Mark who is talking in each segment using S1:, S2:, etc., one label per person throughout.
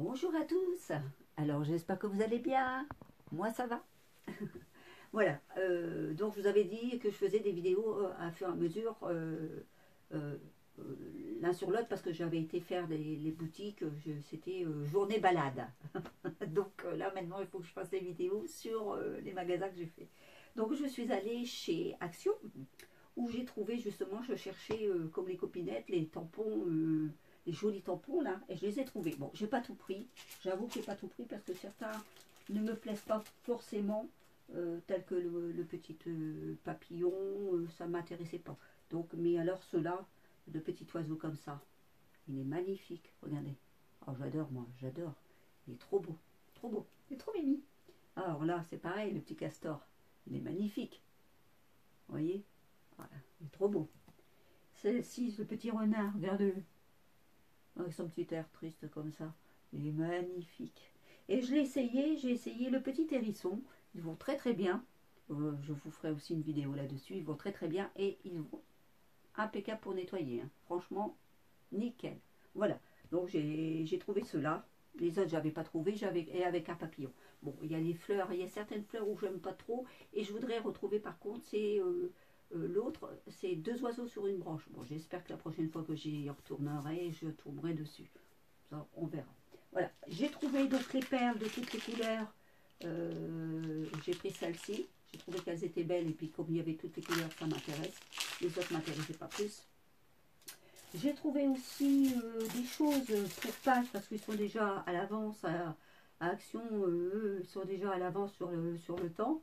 S1: Bonjour à tous. Alors j'espère que vous allez bien. Moi ça va. Voilà. Donc je vous avais dit que je faisais des vidéos à fur et à mesure euh, l'un sur l'autre parce que j'avais été faire les boutiques. C'était journée balade. Donc là maintenant il faut que je fasse des vidéos sur les magasins que j'ai fait. Donc je suis allée chez Action où j'ai trouvé justement, je cherchais comme les copinettes, les tampons, les jolis tampons là, et je les ai trouvés. Bon, j'ai pas tout pris, j'avoue que j'ai pas tout pris parce que certains ne me plaisent pas forcément, tels que le petit papillon, ça m'intéressait pas. Donc, mais alors ceux-là, de petits oiseaux comme ça, il est magnifique, regardez. Oh, j'adore moi, j'adore. Il est trop beau, il est trop mimi. Alors là, c'est pareil, le petit castor, il est magnifique, vous voyez. Voilà, il est trop beau. Celle-ci, le petit renard, regardez-le. Avec son petit air triste comme ça. Il est magnifique. Et je l'ai essayé, j'ai essayé le petit hérisson. Ils vont très très bien. Je vous ferai aussi une vidéo là-dessus. Ils vont très très bien et ils vont impeccables pour nettoyer, hein. Franchement, nickel. Voilà. Donc j'ai trouvé ceux-là. Les autres, j'avais pas trouvé. Et avec un papillon. Bon, il y a les fleurs. Il y a certaines fleurs où j'aime pas trop. Et je voudrais retrouver par contre, c'est l'autre, c'est deux oiseaux sur une branche. Bon, j'espère que la prochaine fois que j'y retournerai, je tomberai dessus. Ça, on verra. Voilà. J'ai trouvé donc les perles de toutes les couleurs. J'ai pris celle-ci. J'ai trouvé qu'elles étaient belles. Et puis comme il y avait toutes les couleurs, ça m'intéresse. Les autres ne m'intéressaient pas plus. J'ai trouvé aussi des choses pour Pâques parce qu'ils sont déjà à l'avance à Action, ils sont déjà à l'avance sur le temps.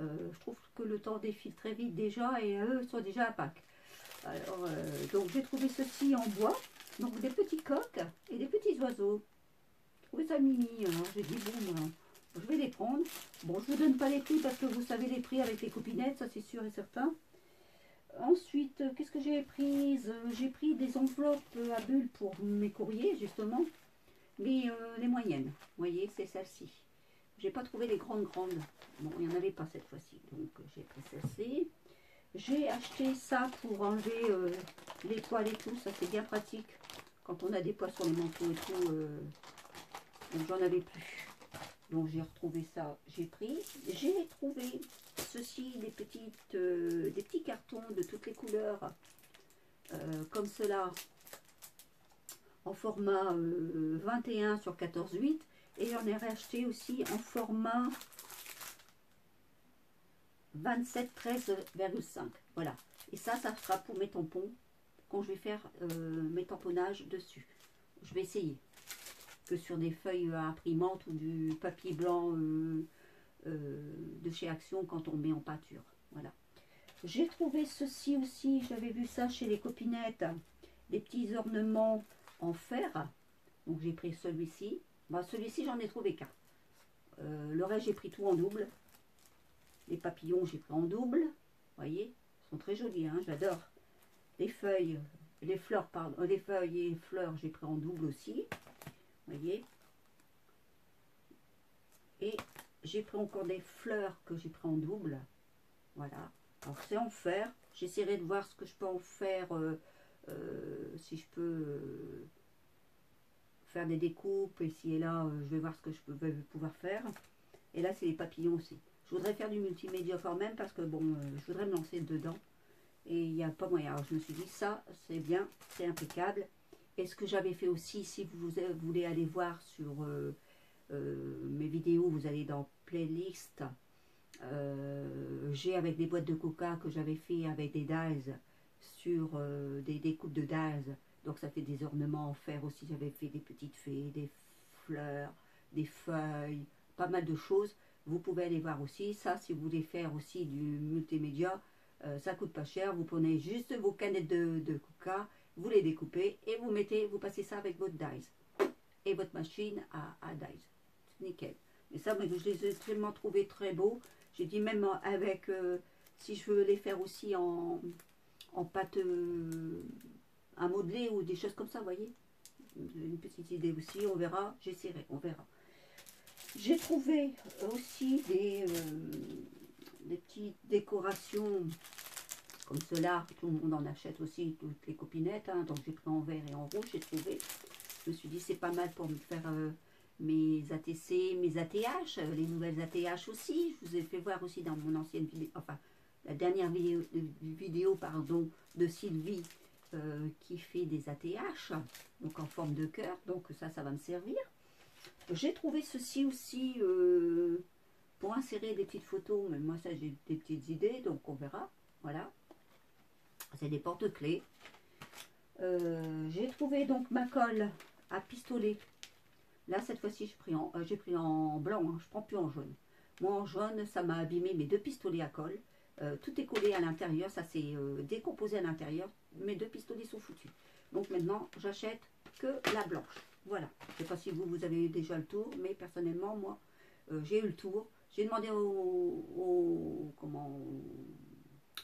S1: Je trouve que le temps défile très vite déjà et eux sont déjà à Pâques. Alors, donc j'ai trouvé ceci en bois, donc des petits coqs et des petits oiseaux. J'ai trouvé ça mimi, alors j'ai dit bon, ben, je vais les prendre. Bon, je ne vous donne pas les prix parce que vous savez les prix avec les copinettes, ça c'est sûr et certain. Ensuite, qu'est-ce que j'ai pris? J'ai pris des enveloppes à bulles pour mes courriers, justement, mais les moyennes. Vous voyez, c'est celle-ci. J'ai pas trouvé les grandes. Bon, il n'y en avait pas cette fois-ci, donc j'ai pris celle-ci. J'ai acheté ça pour enlever les poils et tout, ça c'est bien pratique. Quand on a des poils sur les manteaux et tout, donc j'en avais plus. Donc j'ai retrouvé ça, j'ai pris. J'ai trouvé ceci, des petits cartons de toutes les couleurs, comme cela, en format 21 sur 14,8. Et j'en ai racheté aussi en format 27 13,5. Voilà. Et ça sera pour mes tampons, quand je vais faire mes tamponnages dessus. Je vais essayer. Que sur des feuilles à imprimante ou du papier blanc de chez Action quand on met en peinture. Voilà. J'ai trouvé ceci aussi, j'avais vu ça chez les copinettes, des petits ornements en fer. Donc j'ai pris celui-ci. Bah, celui-ci, j'en ai trouvé qu'un. Le reste, j'ai pris tout en double. Les papillons, j'ai pris en double. Vous voyez, ils sont très jolis, hein, j'adore. Les feuilles, les fleurs, pardon, les feuilles et les fleurs, j'ai pris en double aussi. Vous voyez. Et j'ai pris encore des fleurs que j'ai pris en double. Voilà. Alors c'est en fer. J'essaierai de voir ce que je peux en faire. Si je peux faire des découpes. Ici et là, je vais voir ce que vais pouvoir faire. Et là, c'est les papillons aussi. Je voudrais faire du multimédia quand même parce que bon, je voudrais me lancer dedans. Et il n'y a pas moyen. Alors je me suis dit, ça, c'est bien, c'est impeccable. Et ce que j'avais fait aussi, si vous voulez aller voir sur mes vidéos, vous allez dans playlist. J'ai avec des boîtes de coca que j'avais fait avec des dies sur des découpes de dies. Donc ça fait des ornements en fer aussi. J'avais fait des petites fées, des fleurs, des feuilles, pas mal de choses. Vous pouvez aller voir aussi. Ça, si vous voulez faire aussi du multimédia, ça coûte pas cher. Vous prenez juste vos canettes de coca, vous les découpez et vous passez ça avec votre dies et votre machine à dies. C'est nickel. Mais ça, je les ai tellement trouvés très beaux. J'ai dit même avec, si je veux les faire aussi en pâte à modeler ou des choses comme ça, vous voyez. Une petite idée aussi, on verra. J'essaierai, on verra. J'ai trouvé aussi des petites décorations comme cela. Tout le monde en achète aussi, toutes les copinettes. Hein, donc j'ai pris en vert et en rouge, j'ai trouvé. Je me suis dit c'est pas mal pour me faire mes ATC, mes ATH, les nouvelles ATH aussi. Je vous ai fait voir aussi dans mon ancienne vidéo, enfin la dernière vidéo pardon, de Sylvie qui fait des ATH, donc en forme de cœur, donc ça va me servir. J'ai trouvé ceci aussi pour insérer des petites photos, mais moi ça j'ai des petites idées, donc on verra. Voilà, c'est des porte-clés. J'ai trouvé donc ma colle à pistolet. Là cette fois-ci j'ai pris en blanc, hein, je ne prends plus en jaune. Moi en jaune ça m'a abîmé mes 2 pistolets à colle. Tout est collé à l'intérieur, ça s'est décomposé à l'intérieur. Mes 2 pistolets sont foutus. Donc maintenant j'achète que la blanche. Voilà, je ne sais pas si vous avez eu déjà le tour, mais personnellement moi j'ai eu le tour. J'ai demandé au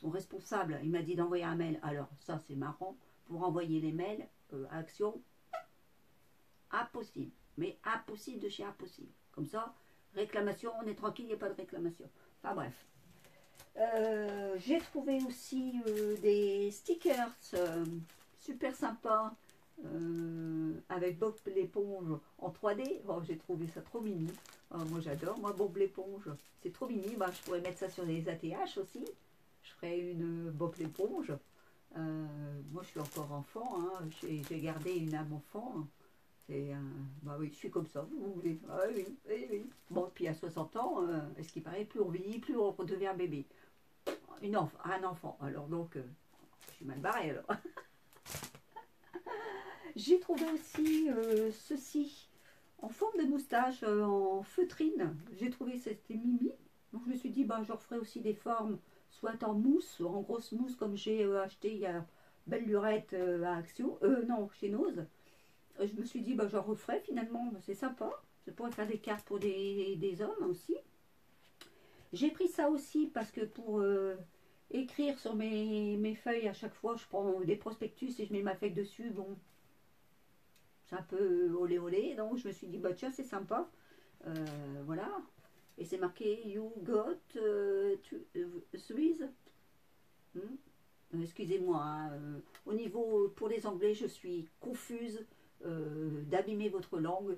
S1: responsable, il m'a dit d'envoyer un mail. Alors ça c'est marrant, pour envoyer les mails à Action, impossible. Mais impossible de chez impossible. Comme ça, réclamation, on est tranquille, il n'y a pas de réclamation. Enfin bref. J'ai trouvé aussi des stickers super sympas avec Bob l'éponge en 3D. Oh, j'ai trouvé ça trop mini. Oh, moi j'adore, moi Bob l'éponge, c'est trop mini. Bah, je pourrais mettre ça sur les ATH aussi. Je ferais une Bob l'éponge. Moi je suis encore enfant, hein. J'ai gardé une âme enfant. Bah oui, je suis comme ça, vous voulez. Ah oui, oui, oui. Bon, puis à 60 ans, est-ce qu'il paraît, plus on vieillit, plus on redevient bébé. Un enfant. Alors donc, je suis mal barrée alors. J'ai trouvé aussi ceci en forme de moustache, en feutrine. J'ai trouvé c'était mimi. Donc je me suis dit, bah, je referai aussi des formes, soit en mousse, en grosse mousse, comme j'ai acheté il y a belle lurette à Action. Non, chez Nose. Je me suis dit, bah, j'en referai finalement, c'est sympa. Je pourrais faire des cartes pour des hommes aussi. J'ai pris ça aussi parce que pour écrire sur mes feuilles, à chaque fois, je prends des prospectus et je mets ma feuille dessus. Bon, c'est un peu olé olé. Donc, je me suis dit, bah tiens, c'est sympa. Voilà. Et c'est marqué You got Swiss. Excusez-moi. Hein, au niveau, pour les anglais, je suis confuse d'abîmer votre langue.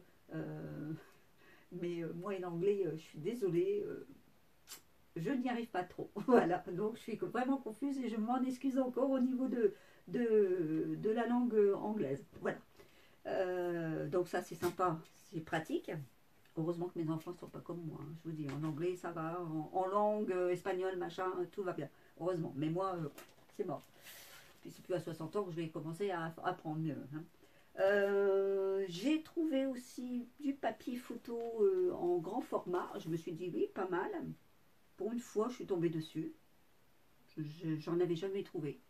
S1: Mais moi, en anglais, je suis désolée. Je n'y arrive pas trop. Voilà, donc je suis vraiment confuse et je m'en excuse encore au niveau de la langue anglaise. Voilà. Donc ça c'est sympa, c'est pratique. Heureusement que mes enfants ne sont pas comme moi. Hein. Je vous dis, en anglais ça va, en langue espagnole, machin, tout va bien. Heureusement. Mais moi, c'est mort. Puis c'est plus à 60 ans que je vais commencer à apprendre mieux. Hein. J'ai trouvé aussi du papier photo en grand format. Je me suis dit oui, pas mal. Pour une fois, je suis tombée dessus. J'en avais jamais trouvé.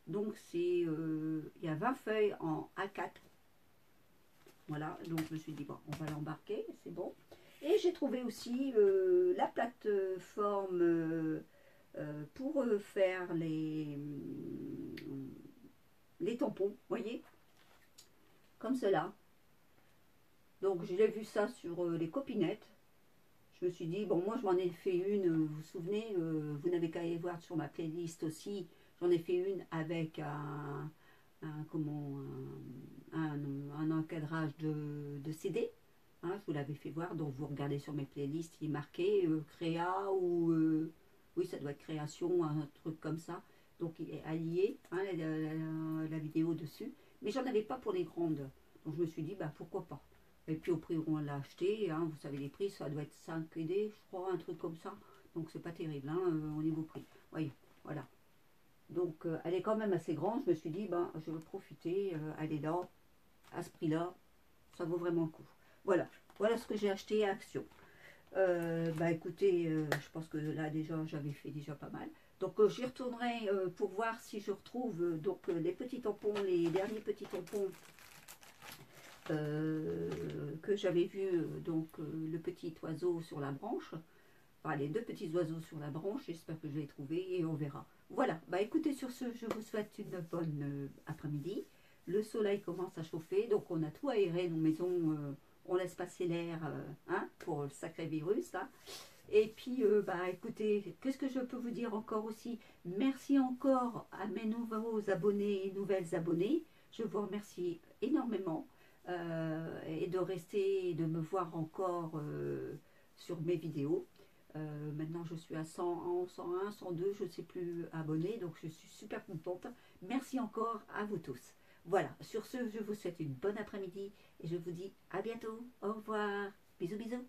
S1: Donc, il y a 20 feuilles en A4. Voilà, donc je me suis dit, bon, on va l'embarquer, c'est bon. Et j'ai trouvé aussi la plateforme pour faire les tampons, vous voyez, comme cela. Donc, j'ai vu ça sur les copinettes. Je me suis dit, bon, moi je m'en ai fait une, vous vous souvenez, vous n'avez qu'à aller voir sur ma playlist aussi, j'en ai fait une avec un encadrage de CD, hein, je vous l'avais fait voir, donc vous regardez sur mes playlists, il est marqué créa ou, oui ça doit être création, un truc comme ça, donc il est allié, hein, la vidéo dessus, mais j'en avais pas pour les grandes, donc je me suis dit, bah pourquoi pas. Et puis au prix où on l'a acheté, hein, vous savez les prix, ça doit être 5 ED, je crois, un truc comme ça. Donc c'est pas terrible hein, au niveau prix. Voyez, voilà. Donc elle est quand même assez grande. Je me suis dit, ben, je veux profiter, elle est là, à ce prix-là, ça vaut vraiment le coup. Voilà, voilà ce que j'ai acheté à Action. Bah écoutez, je pense que là déjà j'avais fait déjà pas mal. Donc j'y retournerai pour voir si je retrouve donc les petits tampons, les derniers petits tampons que j'avais vu donc le petit oiseau sur la branche, enfin les 2 petits oiseaux sur la branche, j'espère que je vais les trouver et on verra. Voilà, bah écoutez, sur ce, je vous souhaite une bonne après-midi. Le soleil commence à chauffer, donc on a tout aéré nos maisons, on laisse passer l'air hein, pour le sacré virus là. Et puis bah écoutez, qu'est-ce que je peux vous dire encore aussi? Merci encore à mes nouveaux abonnés et nouvelles abonnées, je vous remercie énormément. Et de rester, de me voir encore sur mes vidéos. Maintenant je suis à 100, 101, 102, je ne sais plus abonnés, donc je suis super contente. Merci encore à vous tous. Voilà, sur ce, je vous souhaite une bonne après-midi et je vous dis à bientôt. Au revoir. Bisous, bisous.